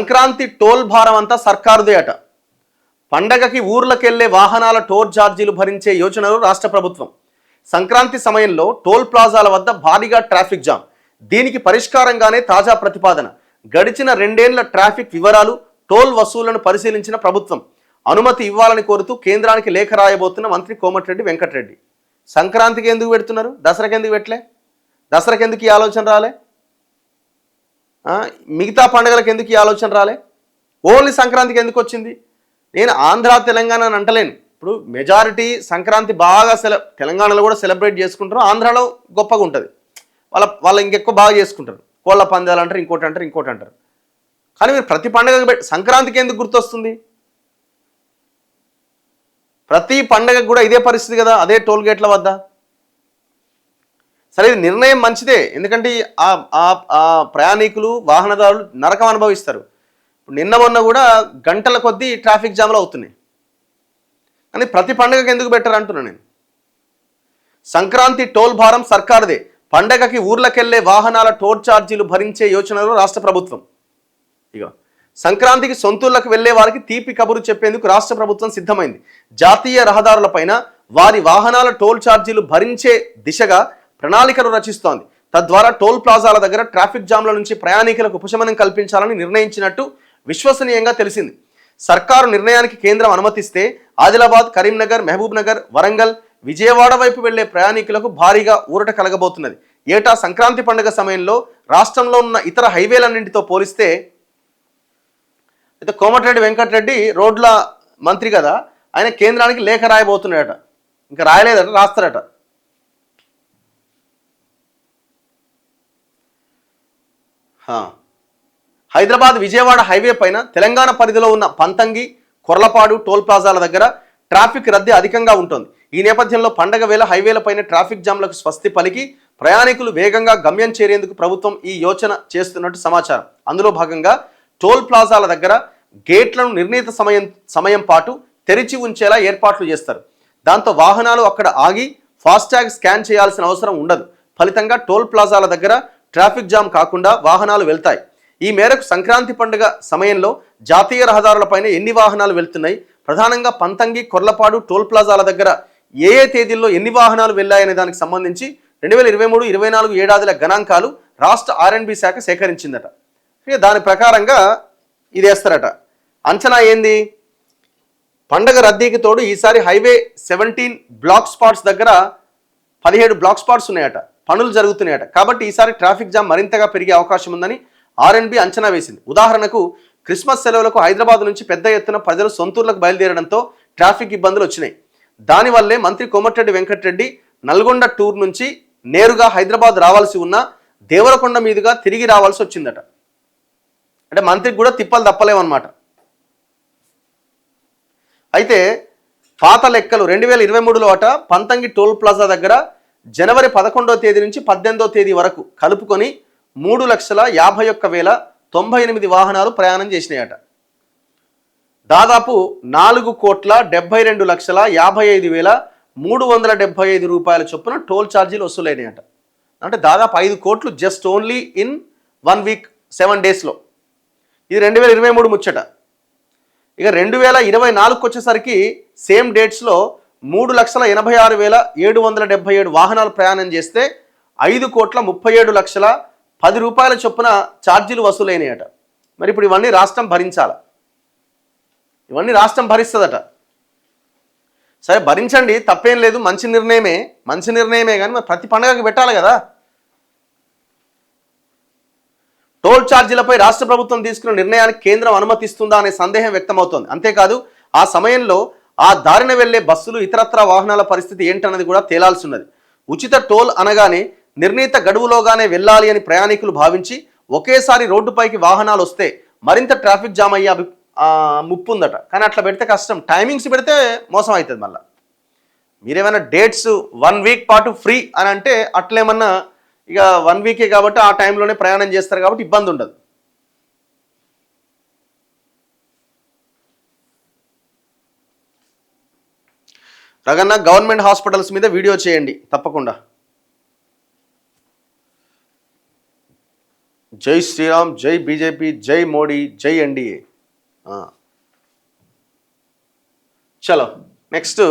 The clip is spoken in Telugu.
సంక్రాంతి టోల్ భారం అంతా సర్కారుదే అట. పండగకి ఊర్లకెళ్లే వాహనాల టోల్ ఛార్జీలు భరించే యోచనలో రాష్ట్ర ప్రభుత్వం. సంక్రాంతి సమయంలో టోల్ ప్లాజాల వద్ద భారీగా ట్రాఫిక్ జామ్. దీనికి పరిష్కారంగానే తాజా ప్రతిపాదన. గడిచిన 2 ఏళ్ల ట్రాఫిక్ వివరాలు, టోల్ వసూళ్లను పరిశీలించిన ప్రభుత్వం అనుమతి ఇవ్వాలని కోరుతూ కేంద్రానికి లేఖ రాయబోతున్న మంత్రి కోమటిరెడ్డి వెంకటరెడ్డి. సంక్రాంతికి ఎందుకు పెడుతున్నారు, దసరాకి ఎందుకు పెట్టలే? దసరాకి ఎందుకు ఈ ఆలోచన రాలే? మిగతా పండుగలకు ఎందుకు ఈ ఆలోచన రాలే? ఓన్లీ సంక్రాంతికి ఎందుకు వచ్చింది? నేను ఆంధ్ర తెలంగాణ అని అంటలేను. ఇప్పుడు మెజారిటీ సంక్రాంతి బాగా తెలంగాణలో కూడా సెలబ్రేట్ చేసుకుంటారు, ఆంధ్రాలో గొప్పగా ఉంటుంది. వాళ్ళు ఇంకెక్కువ బాగా చేసుకుంటారు. కోళ్ళ పందాలు అంటారు, ఇంకోటి అంటారు. కానీ మీరు ప్రతి పండుగ సంక్రాంతికి ఎందుకు గుర్తొస్తుంది? ప్రతి పండుగకు కూడా ఇదే పరిస్థితి కదా, అదే టోల్ గేట్ల వద్ద. సరే, ఇది నిర్ణయం మంచిదే, ఎందుకంటే ఆ ప్రయాణికులు, వాహనదారులు నరకం అనుభవిస్తారు. నిన్న మొన్న కూడా గంటల కొద్దీ ట్రాఫిక్ జామ్లు అవుతున్నాయి. కానీ ప్రతి పండుగకి ఎందుకు బెటర్ అంటున్నా నేను. సంక్రాంతి టోల్ భారం సర్కారుదే. పండగకి ఊర్లకెళ్లే వాహనాల టోల్ ఛార్జీలు భరించే యోచనలో రాష్ట్ర ప్రభుత్వం. సంక్రాంతికి సొంతూళ్లకు వెళ్లే వారికి తీపి కబురు చెప్పేందుకు రాష్ట్ర ప్రభుత్వం సిద్ధమైంది. జాతీయ రహదారులపైన వారి వాహనాల టోల్ ఛార్జీలు భరించే దిశగా ప్రణాళికలు రచిస్తోంది. తద్వారా టోల్ ప్లాజాల దగ్గర ట్రాఫిక్ జామ్ల నుంచి ప్రయాణికులకు ఉపశమనం కల్పించాలని నిర్ణయించినట్టు విశ్వసనీయంగా తెలిసింది. సర్కారు నిర్ణయానికి కేంద్రం అనుమతిస్తే ఆదిలాబాద్, కరీంనగర్, మహబూబ్ నగర్, వరంగల్, విజయవాడ వైపు వెళ్లే ప్రయాణికులకు భారీగా ఊరట కలగబోతున్నది. ఏటా సంక్రాంతి పండుగ సమయంలో రాష్ట్రంలో ఉన్న ఇతర హైవేలన్నింటితో పోలిస్తే, అయితే కోమటిరెడ్డి వెంకటరెడ్డి రోడ్ల మంత్రి కదా, ఆయన కేంద్రానికి లేఖ రాయబోతున్నాడట. ఇంకా రాయలేదట, రాస్తారట. హైదరాబాద్ విజయవాడ హైవే పైన తెలంగాణ పరిధిలో ఉన్న పంతంగి, కొర్లపాడు టోల్ ప్లాజాల దగ్గర ట్రాఫిక్ రద్దీ అధికంగా ఉంటుంది. ఈ నేపథ్యంలో పండగ వేళ హైవేలపైన ట్రాఫిక్ జామ్లకు స్వస్తి పలికి ప్రయాణికులు వేగంగా గమ్యం చేరేందుకు ప్రభుత్వం ఈ యోచన చేస్తున్నట్టు సమాచారం. అందులో భాగంగా టోల్ ప్లాజాల దగ్గర గేట్లను నిర్ణీత సమయం పాటు తెరిచి ఉంచేలా ఏర్పాట్లు చేస్తారు. దాంతో వాహనాలు అక్కడ ఆగి ఫాస్టాగ్ స్కాన్ చేయాల్సిన అవసరం ఉండదు. ఫలితంగా టోల్ ప్లాజాల దగ్గర ట్రాఫిక్ జామ్ కాకుండా వాహనాలు వెళ్తాయి. ఈ మేరకు సంక్రాంతి పండుగ సమయంలో జాతీయ రహదారులపైన ఎన్ని వాహనాలు వెళ్తున్నాయి, ప్రధానంగా పంతంగి, కొర్లపాడు టోల్ ప్లాజాల దగ్గర ఏ తేదీల్లో ఎన్ని వాహనాలు వెళ్ళాయనే దానికి సంబంధించి 2023-24 ఏడాదిల గణాంకాలు రాష్ట్ర R&B శాఖ సేకరించిందట. దాని ప్రకారంగా ఇది వేస్తారట. అంచనా ఏంది? పండగ రద్దీకి తోడు ఈసారి హైవే 17 బ్లాక్ స్పాట్స్ దగ్గర 17 బ్లాక్ స్పాట్స్ ఉన్నాయట, పనులు జరుగుతున్నాయట. కాబట్టి ఈసారి ట్రాఫిక్ జామ్ మరింతగా పెరిగే అవకాశం ఉందని R&B అంచనా వేసింది. ఉదాహరణకు క్రిస్మస్ సెలవులకు హైదరాబాద్ నుంచి పెద్ద ఎత్తున ప్రజలు సొంతూర్లకు బయలుదేరడంతో ట్రాఫిక్ ఇబ్బందులు వచ్చినాయి. దానివల్లే మంత్రి కోమటిరెడ్డి వెంకటరెడ్డి నల్గొండ టూర్ నుంచి నేరుగా హైదరాబాద్ రావాల్సి ఉన్న దేవరకొండ మీదుగా తిరిగి రావాల్సి వచ్చిందట. అంటే మంత్రికి కూడా తిప్పలు తప్పలేమన్నమాట. అయితే పాత లెక్కలు 2023లో అట పంతంగి టోల్ ప్లాజా దగ్గర జనవరి 11వ తేదీ నుంచి 18వ తేదీ వరకు కలుపుకొని 3,51,098 వాహనాలు ప్రయాణం చేసినాయట. దాదాపు 4,72,55,375 రూపాయల చొప్పున టోల్ ఛార్జీలు వసూలైనాయట. అంటే దాదాపు 5 కోట్లు జస్ట్ ఓన్లీ ఇన్ 1 వీక్ 7 డేస్లో. ఇది 2023 ముచ్చట. ఇక 2024కి వచ్చేసరికి సేమ్ డేట్స్లో 3,86,777 వాహనాలు ప్రయాణం చేస్తే 5,37,10,00,000 రూపాయల చొప్పున ఛార్జీలు వసూలైనాయట. మరి ఇప్పుడు ఇవన్నీ రాష్ట్రం భరించాలా? ఇవన్నీ రాష్ట్రం భరిస్తుందట. సరే, భరించండి, తప్పేం లేదు, మంచి నిర్ణయమే కానీ మరి ప్రతి పండుగకి పెట్టాలి కదా. టోల్ ఛార్జీలపై రాష్ట్ర ప్రభుత్వం తీసుకున్న నిర్ణయానికి కేంద్రం అనుమతిస్తుందా అనే సందేహం వ్యక్తమవుతోంది. అంతేకాదు ఆ సమయంలో ఆ దారిన వెళ్లే బస్సులు, ఇతరత్రా వాహనాల పరిస్థితి ఏంటన్నది కూడా తేలాల్సి ఉన్నది. ఉచిత టోల్ అనగానే నిర్ణీత గడువులోగానే వెళ్ళాలి అని ప్రయాణికులు భావించి ఒకేసారి రోడ్డుపైకి వాహనాలు వస్తే మరింత ట్రాఫిక్ జామ్ అయ్యే ముప్పు ఉందట. కానీ అట్లా పెడితే కష్టం, టైమింగ్స్ పెడితే మోసం అవుతుంది. మళ్ళీ మీరేమైనా డేట్స్ 1 వీక్ పాటు ఫ్రీ అని అంటే అట్లేమన్నా ఇక 1 వీకే కాబట్టి ఆ టైంలోనే ప్రయాణం చేస్తారు కాబట్టి ఇబ్బంది ఉండదు. రగన్న, గవర్నమెంట్ హాస్పిటల్స్ మీద వీడియో చేయండి తప్పకుండా. జై శ్రీరామ్, జై బీజేపీ, జై మోడీ, జై ఎన్డీఏ. చలో నెక్స్ట్